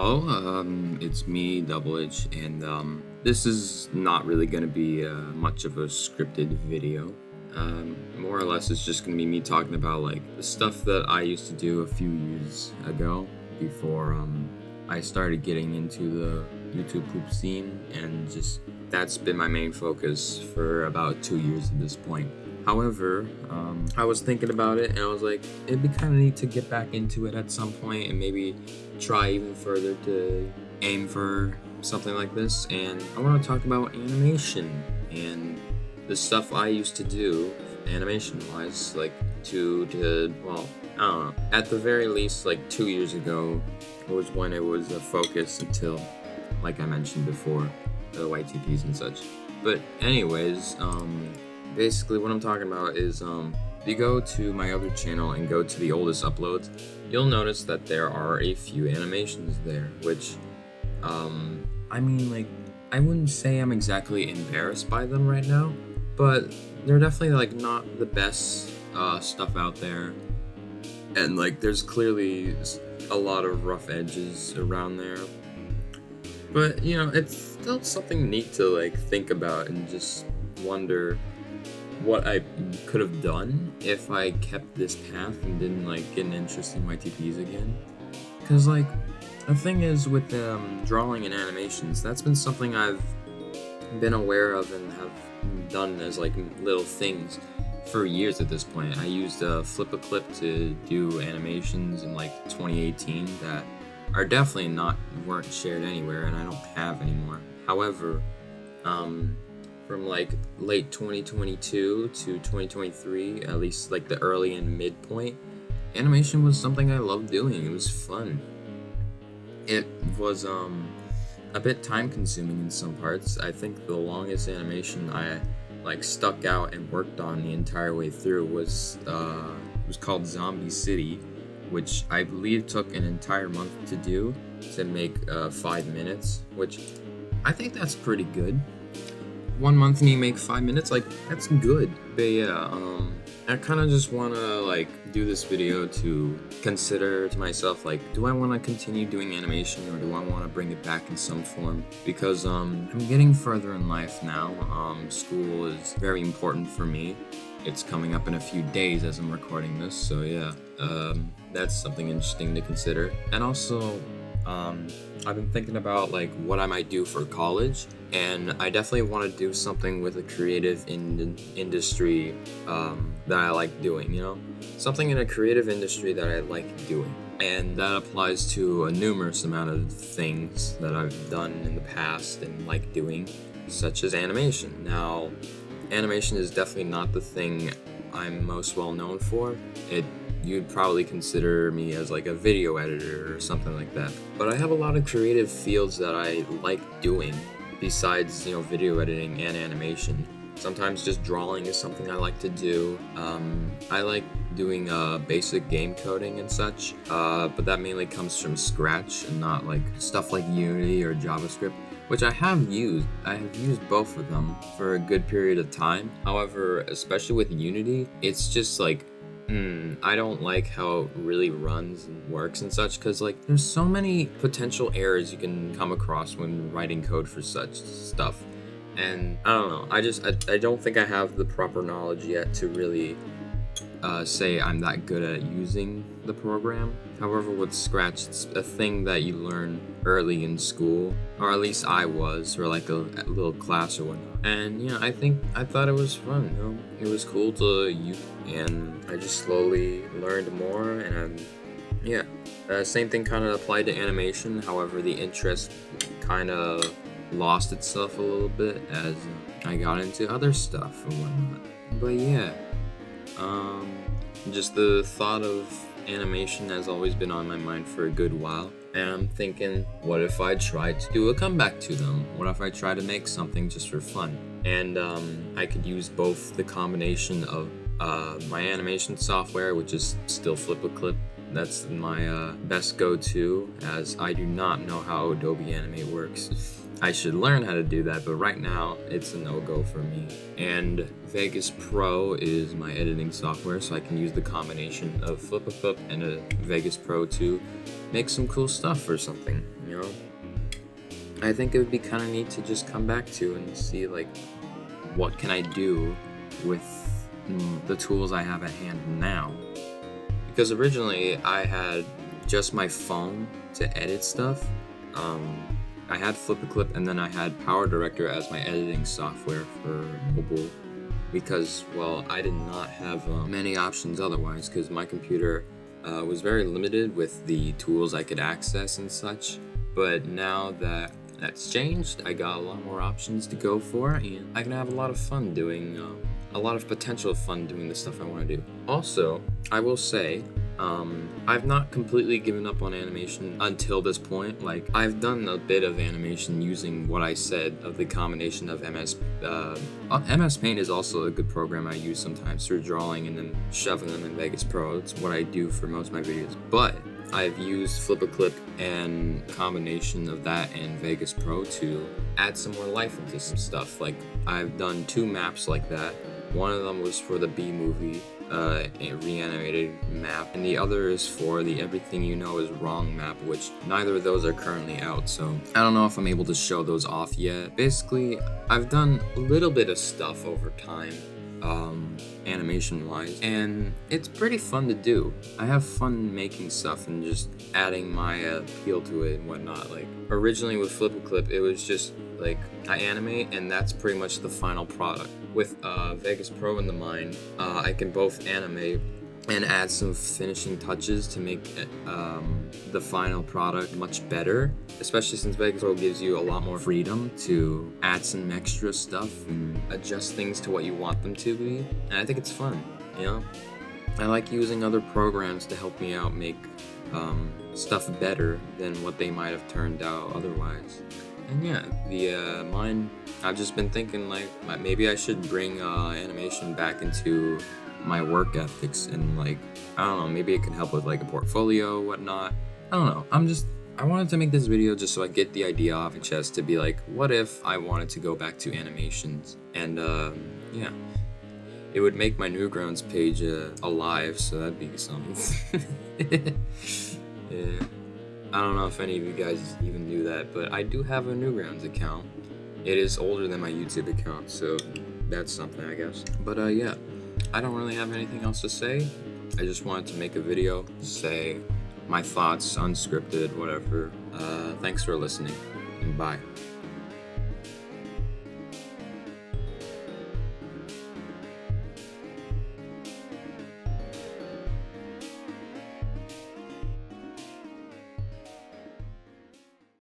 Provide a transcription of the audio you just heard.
Hello, it's me, dOuBlEiTcH, and this is not really going to be much of a scripted video. More or less, it's just going to be me talking about like the stuff that I used to do a few years ago before I started getting into the YouTube poop scene, and just that's been my main focus for about 2 years at this point. However, I was thinking about it and I was like, it'd be kind of neat to get back into it at some point and maybe try even further to aim for something like this. And I want to talk about animation and the stuff I used to do animation wise, like well, I don't know, at the very least, like 2 years ago was when it was a focus until, like I mentioned before, the YTPs and such. But anyways, basically what I'm talking about is if you go to my other channel and go to the oldest uploads, you'll notice that there are a few animations there, which I mean, like, I wouldn't say I'm exactly embarrassed by them right now, but they're definitely like not the best stuff out there, and like there's clearly a lot of rough edges around there. But you know, it's still something neat to like think about and just wonder what I could have done if I kept this path and didn't like get an interest in YTPs again. Cause like the thing is with drawing and animations, that's been something I've been aware of and have done as like little things for years at this point. I used Flip-a-Clip to do animations in like 2018 that are definitely weren't shared anywhere and I don't have anymore. However, from like late 2022 to 2023, at least like the early and midpoint, animation was something I loved doing. It was fun. It was a bit time consuming in some parts. I think the longest animation I like stuck out and worked on the entire way through was called Zombie City, which I believe took an entire month to do, to make 5 minutes, which I think that's pretty good. 1 month and you make 5 minutes, like that's good. But yeah, I kind of just want to like do this video to consider to myself, like, do I want to continue doing animation or do I want to bring it back in some form? Because I'm getting further in life now. School is very important for me. It's coming up in a few days as I'm recording this, so yeah, that's something interesting to consider. And also, I've been thinking about like what I might do for college, and I definitely want to do something with a creative industry that I like doing, you know? Something in a creative industry that I like doing. And that applies to a numerous amount of things that I've done in the past and like doing, such as animation. Now, animation is definitely not the thing I'm most well known for. You'd probably consider me as like a video editor or something like that. But I have a lot of creative fields that I like doing besides, you know, video editing and animation. Sometimes just drawing is something I like to do. I like doing basic game coding and such, but that mainly comes from Scratch and not like stuff like Unity or JavaScript, which I have used. I have used both of them for a good period of time. However, especially with Unity, it's just like, I don't like how it really runs and works and such, because like there's so many potential errors you can come across when writing code for such stuff. And I don't know, I don't think I have the proper knowledge yet to really say I'm that good at using the program. However, with Scratch, it's a thing that you learn early in school, or at least I was, for like a little class or whatnot. And yeah, I thought it was fun, you know? It was cool to use, and I just slowly learned more, and yeah. Same thing kind of applied to animation. However, the interest kind of lost itself a little bit as I got into other stuff and whatnot. But yeah, just the thought of animation has always been on my mind for a good while, and I'm thinking, what if I tried to do a comeback to them? What if I try to make something just for fun? And I could use both the combination of my animation software, which is still Flip-a-Clip. That's my best go-to, as I do not know how Adobe Animate works. I should learn how to do that, but right now it's a no-go for me. And Vegas Pro is my editing software, so I can use the combination of FlipaClip and a Vegas Pro to make some cool stuff or something, you know? I think it would be kind of neat to just come back to and see, like, what can I do with the tools I have at hand now. Because originally I had just my phone to edit stuff. I had FlipaClip and then I had PowerDirector as my editing software for mobile because, well, I did not have many options otherwise because my computer was very limited with the tools I could access and such. But now that that's changed, I got a lot more options to go for, and I can have a lot of fun doing, a lot of potential fun doing the stuff I want to do. Also, I will say, I've not completely given up on animation until this point. Like, I've done a bit of animation using what I said of the combination of MS Paint is also a good program I use sometimes for drawing and then shoving them in Vegas Pro. It's what I do for most of my videos. But I've used FlipaClip and combination of that and Vegas Pro to add some more life into some stuff. Like, I've done 2 maps like that. One of them was for the B movie, a reanimated map, and the other is for the Everything You Know Is Wrong map, which neither of those are currently out, so I don't know if I'm able to show those off yet. Basically, I've done a little bit of stuff over time, animation-wise, and it's pretty fun to do. I have fun making stuff and just adding my appeal to it and whatnot. Like, originally with FlipaClip, it was just like I animate and that's pretty much the final product. With Vegas Pro in the mind, I can both animate and add some finishing touches to make the final product much better, especially since Vegas Pro gives you a lot more freedom to add some extra stuff and adjust things to what you want them to be, and I think it's fun, you know? I like using other programs to help me out make stuff better than what they might have turned out otherwise. And yeah, the mine, I've just been thinking like maybe I should bring animation back into my work ethics and like, I don't know, maybe it can help with like a portfolio, whatnot. I don't know, I wanted to make this video just so I get the idea off my chest to be like, what if I wanted to go back to animations? And yeah, it would make my Newgrounds page alive, so that'd be something. Yeah. I don't know if any of you guys even knew that, but I do have a Newgrounds account. It is older than my YouTube account, so that's something, I guess. But yeah, I don't really have anything else to say. I just wanted to make a video, say my thoughts, unscripted, whatever. Thanks for listening, and bye.